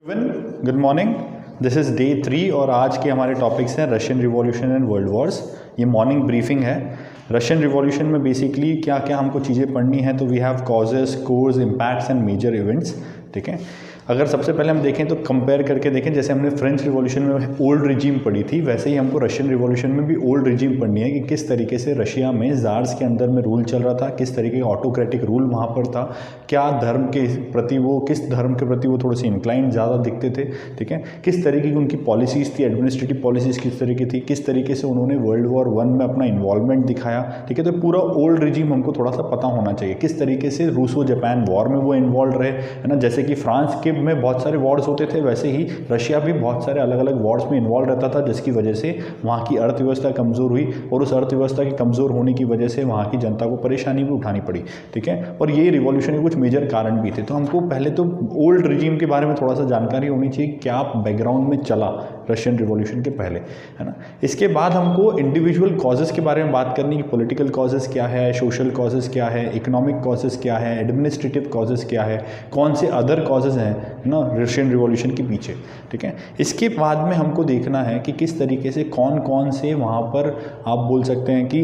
Good morning. This is day 3 और आज के हमारे टॉपिक्स हैं Russian revolution and world wars. ये मॉर्निंग ब्रीफिंग है। रशियन रिवॉल्यूशन में बेसिकली क्या क्या हमको चीज़ें पढ़नी है, तो we have causes, course, impacts and major events. ठीक है, अगर सबसे पहले हम देखें तो कंपेयर करके देखें, जैसे हमने फ्रेंच रिवॉल्यूशन में ओल्ड रिजीम पढ़ी थी, वैसे ही हमको रशियन रिवॉल्यूशन में भी ओल्ड रिजीम पढ़नी है कि किस तरीके से रशिया में जार्स के अंदर में रूल चल रहा था, किस तरीके का ऑटोक्रेटिक रूल वहाँ पर था, क्या धर्म के प्रति वो किस धर्म के प्रति वो थोड़े से इंक्लाइन ज़्यादा दिखते थे। ठीक है, किस तरीके की उनकी पॉलिसीज़ थी, एडमिनिस्ट्रेटिव पॉलिसीज़ किस तरीके थी, किस तरीके से उन्होंने वर्ल्ड वॉर 1 में अपना इन्वॉल्वमेंट दिखाया। ठीक है, तो पूरा ओल्ड रिजीम हमको थोड़ा सा पता होना चाहिए, किस तरीके से रूसो जापान वॉर में वो इन्वॉल्व रहे, है ना। जैसे कि फ्रांस के में बहुत सारे वॉर्स होते थे, वैसे ही रशिया भी बहुत सारे अलग अलग वॉर्स में इन्वॉल्व रहता था, जिसकी वजह से वहाँ की अर्थव्यवस्था कमज़ोर हुई और उस अर्थव्यवस्था के कमज़ोर होने की वजह से वहाँ की जनता को परेशानी भी उठानी पड़ी। ठीक है, और ये रिवॉल्यूशन के कुछ मेजर कारण भी थे। तो हमको पहले तो ओल्ड रिजीम के बारे में थोड़ा सा जानकारी होनी चाहिए, क्या बैकग्राउंड में चला रशियन रिवॉल्यूशन के पहले, है ना। इसके बाद हमको इंडिविजुअल कॉजेज़ के बारे में बात करनी कि पॉलिटिकल कॉजेज़ क्या है, सोशल कॉजेज़ क्या है, इकोनॉमिक कॉजेज़ क्या है, एडमिनिस्ट्रेटिव कॉजेज़ क्या है, कौन से अदर कॉजेज़ हैं ना रशियन रिवॉल्यूशन के पीछे। ठीक है, इसके बाद में हमको देखना है कि किस तरीके से कौन कौन से वहाँ पर आप बोल सकते हैं कि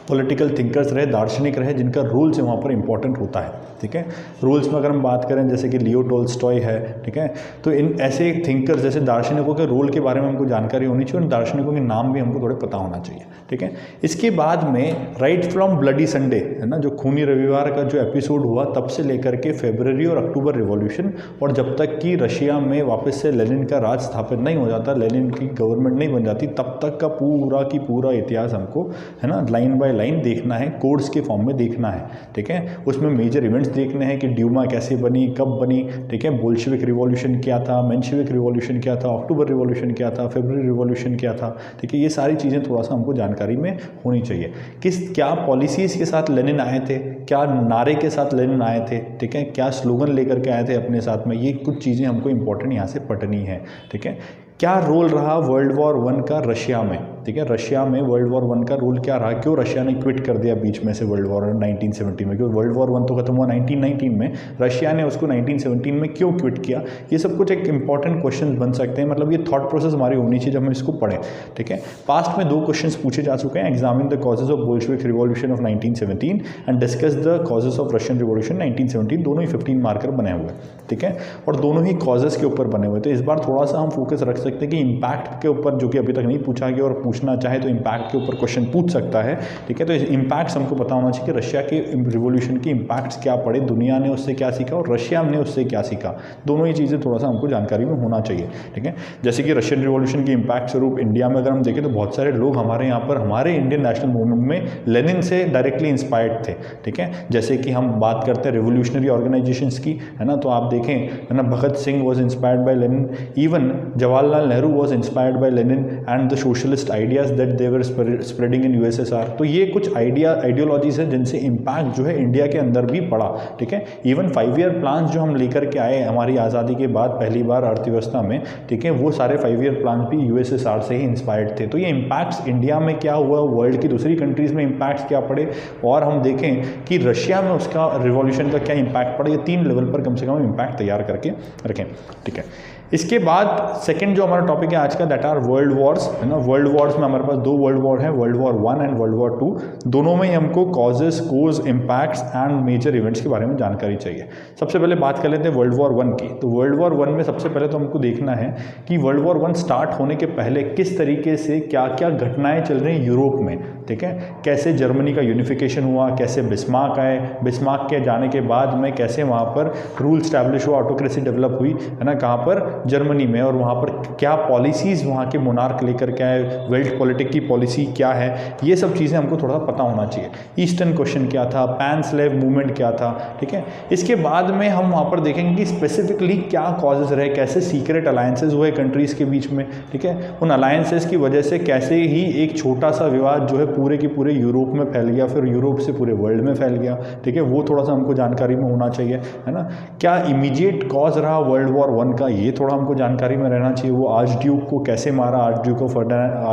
पॉलिटिकल थिंकर्स रहे, दार्शनिक रहे, जिनका रोल से वहाँ पर इंपॉर्टेंट होता है। ठीक है, रोल्स में अगर हम बात करें जैसे कि लियो टोल्स्टॉय है, ठीक है, तो इन ऐसे थिंकर्स जैसे दार्शनिकों के रोल के बारे में हमको जानकारी होनी चाहिए और दार्शनिकों के नाम भी हमको थोड़े पता होना चाहिए। ठीक है, इसके बाद में राइट फ्रॉम ब्लडी संडे, है ना, जो खूनी रविवार का जो एपिसोड हुआ तब से लेकर के फरवरी और अक्टूबर रिवॉल्यूशन, और जब तक कि रशिया में वापस से लेनिन का राज स्थापित नहीं हो जाता, लेनिन की गवर्नमेंट नहीं बन जाती, तब तक का पूरा की पूरा इतिहास हमको, है ना, लाइन बाय लाइन देखना है, कोड्स के फॉर्म में देखना है। ठीक है, उसमें मेजर इवेंट्स देखने हैं कि ड्यूमा कैसे बनी, कब बनी। ठीक है, बोल्शेविक रिवॉल्यूशन क्या था, मेंशेविक रिवॉल्यूशन क्या था, अक्टूबर रिवॉल्यूशन क्या था, फरवरी रिवॉल्यूशन क्या था। ठीक है, ये सारी चीज़ें थोड़ा सा हमको जानकारी में होनी चाहिए। क्या पॉलिसीज़ के साथ लेनिन आए थे, क्या नारे के साथ लेनिन आए थे, ठीक है, क्या स्लोगन लेकर के आए थे अपने साथ में, ये कुछ चीज़ें हमको इंपॉर्टेंट यहाँ से पढ़नी है। ठीक है, क्या रोल रहा वर्ल्ड वॉर 1 का रशिया में। ठीक है, रशिया में वर्ल्ड वॉर 1 का रोल क्या रहा, क्यों रशिया ने क्विट कर दिया बीच में से वर्ल्ड वॉर 1970 में, क्योंकि वर्ल्ड वॉर 1 तो खत्म हुआ 1919 में, रशिया ने उसको 1917 में क्यों क्विट किया। ये सब कुछ एक इंपॉर्टेंट क्वेश्चन बन सकते हैं, मतलब ये थॉट प्रोसेस हमारी होनी चाहिए जब हम इसको पढ़ें। ठीक है, पास्ट में 2 क्वेश्चन पूछे जा चुके हैं, examine the causes of Bolshevik revolution of 1917 and discuss the causes of Russian revolution 1917, दोनों ही 15 मार्कर बने हुए। ठीक है, और दोनों ही कॉजेज के ऊपर बने हुए। तो इस बार थोड़ा सा हम फोकस रख सकते हैं कि इम्पैक्ट के ऊपर, जो कि अभी तक नहीं पूछा गया और पूछना चाहे तो इम्पैक्ट के ऊपर क्वेश्चन पूछ सकता है। ठीक है, तो इम्पैक्ट्स हमको पता होना चाहिए कि रशिया के रिवॉल्यूशन के इम्पैक्ट्स क्या पड़े, दुनिया ने उससे क्या सीखा और रशिया ने उससे क्या सीखा, दोनों ही चीज़ें थोड़ा सा हमको जानकारी में होना चाहिए। ठीक है, जैसे कि रशियन रिवॉल्यूशन के इम्पैक्ट स्वरूप इंडिया में अगर हम देखें तो बहुत सारे लोग हमारे यहाँ पर हमारे इंडियन नेशनल मूवमेंट में लेनिन से डायरेक्टली इंस्पायर्ड थे। ठीक है, जैसे कि हम बात करते हैं रिवोल्यूशनरी ऑर्गेनाइजेशंस की, है ना, तो आप देखें, है ना, Bhagat Singh was inspired by Lenin, even Jawaharlal Nehru was inspired by Lenin and the socialist ideas that they were spreading in USSR. तो ये कुछ आइडियोलॉजीज है जिनसे इम्पैक्ट जो है इंडिया के अंदर भी पड़ा। ठीक है, इवन 5 ईयर प्लान जो हम लेकर के आए हमारी आज़ादी के बाद पहली बार अर्थव्यवस्था में, ठीक है, वो सारे 5 ईयर प्लान भी यूएसएसआर से ही इंस्पायर्ड थे। तो ये इम्पैक्ट्स इंडिया में क्या हुआ, वर्ल्ड की दूसरी कंट्रीज़ में इम्पैक्ट्स क्या पड़े, और हम देखें कि रशिया में उसका रिवॉल्यूशन का क्या इम्पैक्ट पड़ा, ये 3 लेवल पर कम से कम इम्पैक्ट तैयार करके रखें। ठीक है, इसके बाद सेकंड जो हमारा टॉपिक है आज का, दैट आर वर्ल्ड वॉर्स, है ना। वर्ल्ड वॉर्स में हमारे पास 2 वर्ल्ड वॉर हैं, world war 1 and world war 2। दोनों में ही हमको causes, course, impacts and major events के बारे में जानकारी चाहिए। सबसे पहले बात कर लेते हैं वर्ल्ड वॉर 1 की। तो वर्ल्ड वॉर 1 में सबसे पहले तो हमको देखना है कि वर्ल्ड वॉर 1 स्टार्ट होने के पहले किस तरीके से क्या क्या घटनाएं चल रही यूरोप में। ठीक है, कैसे जर्मनी का यूनिफिकेशन हुआ, कैसे बिस्मार्क आए, बिस्मार्क के जाने के बाद में कैसे वहाँ पर रूल स्टैब्लिश हुआ, ऑटोक्रेसी डेवलप हुई, है ना, कहाँ पर, जर्मनी में, और वहाँ पर क्या पॉलिसीज़ वहाँ के मोनार्क लेकर के आए, वेल्ट पॉलिटिक की पॉलिसी क्या है, ये सब चीज़ें हमको थोड़ा पता होना चाहिए। ईस्टर्न क्वेश्चन क्या था, पैन स्लेव मूवमेंट क्या था। ठीक है, इसके बाद में हम वहाँ पर देखेंगे कि स्पेसिफिकली क्या कॉजेज रहे, कैसे सीक्रेट अलायंसेज हुए कंट्रीज़ के बीच में। ठीक है, उन अलायंसेज की वजह से कैसे ही एक छोटा सा विवाद जो है पूरे के पूरे यूरोप में फैल गया, फिर यूरोप से पूरे वर्ल्ड में फैल गया। ठीक है, वो थोड़ा सा हमको जानकारी में होना चाहिए, है ना। क्या इमीडिएट कॉज रहा वर्ल्ड वॉर 1 का, ये थोड़ा थोड़ा हमको जानकारी में रहना चाहिए। वो आर्च ड्यूक को कैसे मारा, आर्च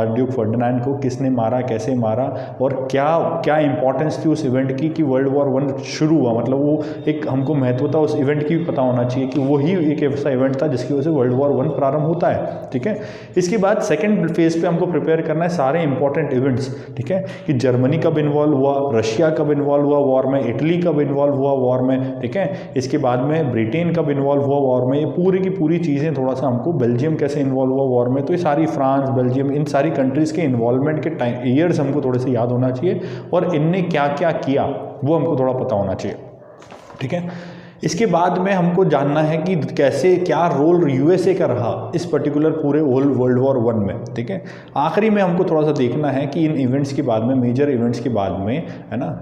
ड्यूक फर्डिनेंड को किसने मारा, कैसे मारा, और क्या क्या इंपॉर्टेंस थी उस इवेंट की कि वर्ल्ड वॉर 1 शुरू हुआ। मतलब वो एक हमको महत्व था उस इवेंट की भी पता होना चाहिए कि वो ही एक ऐसा इवेंट था जिसकी वजह से वर्ल्ड वॉर 1 प्रारंभ होता है। ठीक है, इसके बाद सेकेंड फेज पे हमको प्रिपेयर करना है सारे इंपॉर्टेंट इवेंट्स। ठीक है, कि जर्मनी कब इन्वॉल्व हुआ, रशिया कब इन्वॉल्व हुआ वॉर में, इटली कब इन्वॉल्व हुआ वॉर में। ठीक है, इसके बाद में ब्रिटेन कब इन्वॉल्व हुआ वॉर में, ये पूरी की पूरी चीज़ें थोड़ा सा हमको, बेल्जियम कैसे इन्वॉल्व हुआ वॉर में, तो ये सारी फ्रांस, बेल्जियम, इन सारी कंट्रीज़ के इन्वॉल्वमेंट के टाइम ईयर्स हमको थोड़े से याद होना चाहिए और इनने क्या क्या किया वो हमको थोड़ा पता होना चाहिए। ठीक है, इसके बाद में हमको जानना है कि कैसे क्या रोल यूएसए का रहा इस पर्टिकुलर पूरे वर्ल्ड वॉर 1 में। ठीक है, आखिरी में हमको थोड़ा सा देखना है कि इन इवेंट्स के बाद में, मेजर इवेंट्स के बाद में, है ना,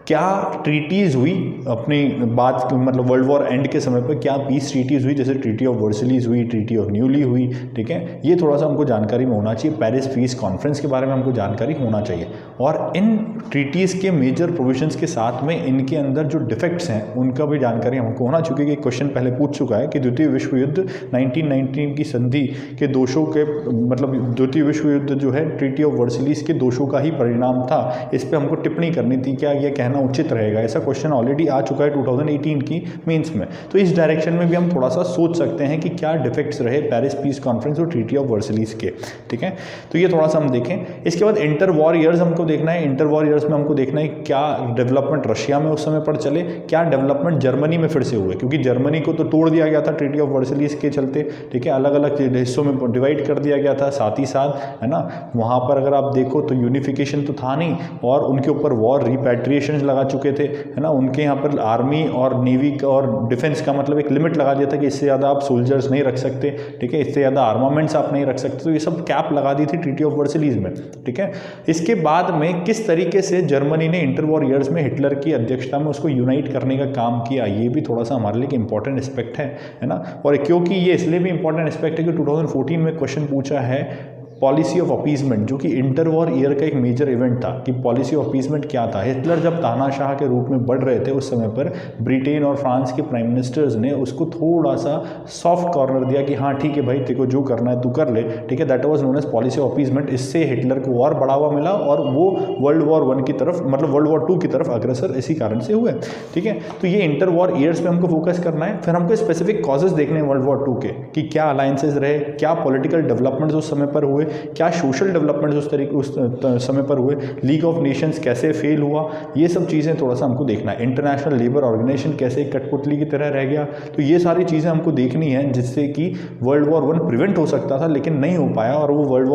क्या ट्रीटीज़ हुई अपनी बात, मतलब वर्ल्ड वॉर एंड के समय पर क्या पीस ट्रीटीज़ हुई, जैसे ट्रीटी ऑफ वर्सलीज हुई, ट्रीटी ऑफ न्यूली हुई। ठीक है, ये थोड़ा सा हमको जानकारी में होना चाहिए। पेरिस पीस कॉन्फ्रेंस के बारे में हमको जानकारी होना चाहिए और इन ट्रीटीज़ के मेजर प्रोविजंस के साथ में इनके अंदर जो डिफेक्ट्स हैं उनका भी जानकारी हमको होना चाहिए। क्योंकि क्वेश्चन पहले पूछ चुका है कि द्वितीय विश्व युद्ध 1919 की संधि के दोषों के, मतलब द्वितीय विश्व युद्ध जो है ट्रीटी ऑफ वर्सलीज के दोषों का ही परिणाम था। इस पर हमको टिप्पणी करनी थी, क्या यह कहना उचित रहेगा। ऐसा क्वेश्चन ऑलरेडी आ चुका है 2018 की मेंस में, तो इस डायरेक्शन में भी हम थोड़ा सा सोच सकते हैं कि क्या डिफेक्ट्स रहे पेरिस पीस कॉन्फ्रेंस और ट्रीटी ऑफ वर्सलीज के। ठीक है, तो ये थोड़ा सा हम देखें। इसके बाद इंटर वॉर ईयर्स हमको देखना है। इंटर वॉर ईयर्स में हमको देखना है क्या डेवलपमेंट रशिया में उस समय पर चले, क्या डेवलपमेंट जर्मनी में फिर से हुए, क्योंकि जर्मनी को तो तोड़ दिया गया था ट्रीटी ऑफ वर्सलीज के चलते। ठीक है, अलग अलग हिस्सों में डिवाइड कर दिया गया था। साथ ही साथ, है ना, वहाँ पर अगर आप देखो तो यूनिफिकेशन तो था नहीं और उनके ऊपर वॉर रिपैट्रिएशन लगा चुके थे, है ना। उनके यहाँ पर आर्मी और नेवी का और डिफेंस का मतलब एक लिमिट लगा दिया था कि इससे ज़्यादा आप सोल्जर्स नहीं रख सकते। ठीक है, इससे ज़्यादा आर्मामेंट्स आप नहीं रख सकते, तो ये सब कैप लगा दी थी ट्रीटी ऑफ वर्सलीज में। ठीक है, इसके बाद में किस तरीके से जर्मनी ने इंटर वॉर ईयर्स में हिटलर की अध्यक्षता में उसको यूनाइट करने का काम किया, ये भी थोड़ा सा हमारे लिए एक इंपॉर्टेंट एस्पेक्ट है ना। और क्योंकि ये इसलिए भी इंपॉर्टेंट एस्पेक्ट है कि 2014 में क्वेश्चन पूछा है पॉलिसी ऑफ अपीजमेंट, जो कि इंटर वॉर ईयर का एक मेजर इवेंट था, कि पॉलिसी ऑफ अपीजमेंट क्या था। हिटलर जब तानाशाह के रूप में बढ़ रहे थे उस समय पर ब्रिटेन और फ्रांस के प्राइम मिनिस्टर्स ने उसको थोड़ा सा सॉफ्ट कॉर्नर दिया कि हाँ ठीक है भाई, तेरे को जो करना है तू कर ले। ठीक है, that was known as policy of appeasement. इससे हिटलर को और बढ़ावा मिला और वो वर्ल्ड वॉर 1 की तरफ, मतलब वर्ल्ड वॉर 2 की तरफ अग्रसर इसी कारण से हुए। ठीक है, तो ये इंटर वॉर ईयर्स पे हमको फोकस करना है। फिर हमको स्पेसिफिक कॉजेज देखने हैं वर्ल्ड वॉर 2 के, कि क्या अलायंसेज रहे, क्या पॉलिटिकल डेवलपमेंट्स उस समय पर हुए, क्या सोशल डेवलपमेंट्स उस समय पर हुए, लीग ऑफ नेशंस कैसे फेल हुआ, ये सब चीज़ें थोड़ा सा हमको देखना है। इंटरनेशनल लेबर ऑर्गेनाइजेशन कैसे कठपुतली की तरह रह गया, तो ये सारी चीज़ें हमको देखनी है, जिससे कि वर्ल्ड वॉर 1 प्रिवेंट हो सकता था लेकिन नहीं हो पाया, और वो वर्ल्ड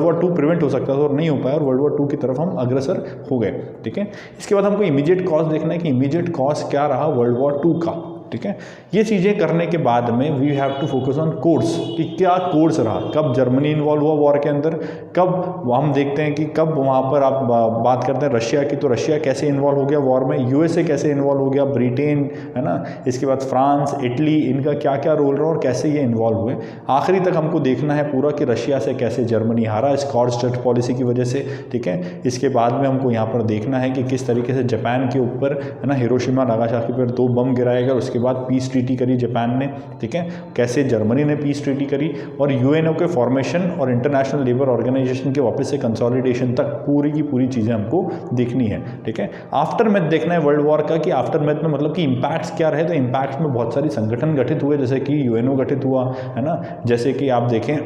वॉर 2 प्रिवेंट हो सकता था और नहीं हो पाया, और वर्ल्ड वॉर 2 की तरफ हम अग्रसर हो गए। ठीक है, इसके बाद हमको इमीडिएट कॉज देखना है कि इमीडिएट कॉज क्या रहा वर्ल्ड वॉर 2 का। ठीक है, ये चीज़ें करने के बाद में we have to focus on course, कि क्या कोर्स रहा, कब जर्मनी इन्वॉल्व हुआ वॉर के अंदर, कब हम देखते हैं कि कब वहाँ पर आप बात करते हैं रशिया की, तो रशिया कैसे इन्वॉल्व हो गया वॉर में, यूएसए कैसे इन्वॉल्व हो गया, ब्रिटेन, है ना, इसके बाद फ्रांस, इटली, इनका क्या क्या रोल रहा और कैसे ये इन्वॉल्व हुए। आखिरी तक हमको देखना है पूरा कि रशिया से कैसे जर्मनी हारा स्कॉट्स पॉलिसी की वजह से। ठीक है, इसके बाद में हमको यहाँ पर देखना है कि किस तरीके से जापान के ऊपर, है ना, हिरोशिमा नागासाकी पर 2 बम गिराए गए, उसके बाद पीस ट्रीटी करी जापान ने। ठीक है, कैसे जर्मनी ने पीस ट्रीटी करी, और यूएनओ के फॉर्मेशन और इंटरनेशनल लेबर ऑर्गेनाइजेशन के वापस से कंसोलिडेशन तक पूरी की पूरी चीज़ें हमको देखनी है। ठीक है, आफ्टर मैथ देखना है वर्ल्ड वॉर का, कि आफ्टर मैथ में मतलब कि इम्पैक्ट्स क्या रहे, तो इम्पैक्ट्स में बहुत सारी संगठन गठित हुए, जैसे कि यूएनओ गठित हुआ, है ना, जैसे कि आप देखें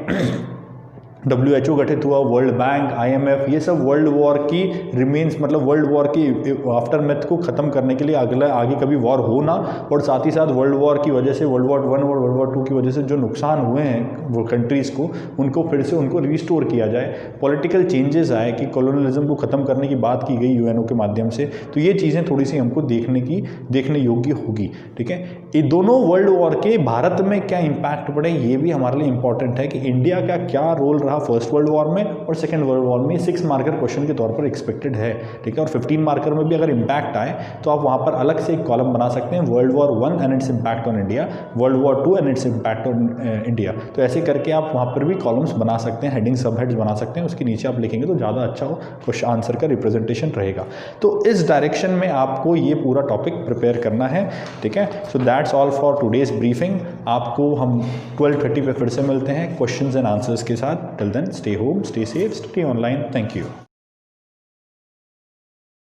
WHO गठित हुआ, वर्ल्ड बैंक, IMF, ये सब वर्ल्ड वॉर की रिमेन्स, मतलब वर्ल्ड वॉर की आफ्टर मैथ को ख़त्म करने के लिए आगे कभी वॉर हो ना, और साथ ही साथ वर्ल्ड वॉर की वजह से, वर्ल्ड वॉर 1 और वर्ल्ड वॉर 2 की वजह से जो नुकसान हुए हैं वो कंट्रीज़ को, उनको फिर से उनको रिस्टोर किया जाए। पॉलिटिकल चेंजेस आए कि कॉलोनियलिज्म को ख़त्म करने की बात की गई UNO के माध्यम से, तो ये चीज़ें थोड़ी सी हमको देखने योग्य होगी। ठीक है, ये दोनों वर्ल्ड वॉर के भारत में क्या इम्पैक्ट पड़े, ये भी हमारे लिए इंपॉर्टेंट है कि इंडिया का क्या रोल रहा फर्स्ट वर्ल्ड वॉर में और सेकेंड वर्ल्ड वॉर में 6 मार्कर क्वेश्चन के तौर पर एक्सपेक्टेड है, ठीक है। और 15 मार्कर में भी अगर इम्पैक्ट आए तो आप वहाँ पर अलग से एक कॉलम बना सकते हैं, world war 1 and its impact on India, world war 2 and its impact on India. तो ऐसे करके आप वहाँ पर भी कॉलम्स बना सकते हैं, हेडिंग सब हेड्स बना सकते हैं, उसके नीचे आप लिखेंगे तो ज़्यादा अच्छा क्वेश्चन आंसर का रिप्रेजेंटेशन रहेगा। तो इस डायरेक्शन में आपको ये पूरा टॉपिक प्रिपेयर करना है, ठीक है। So that's all for today's briefing. आपको हम 12:30 पे फिर से मिलते हैं क्वेश्चंस एंड आंसर्स के साथ। Till then stay home, stay safe, stay online. Thank you.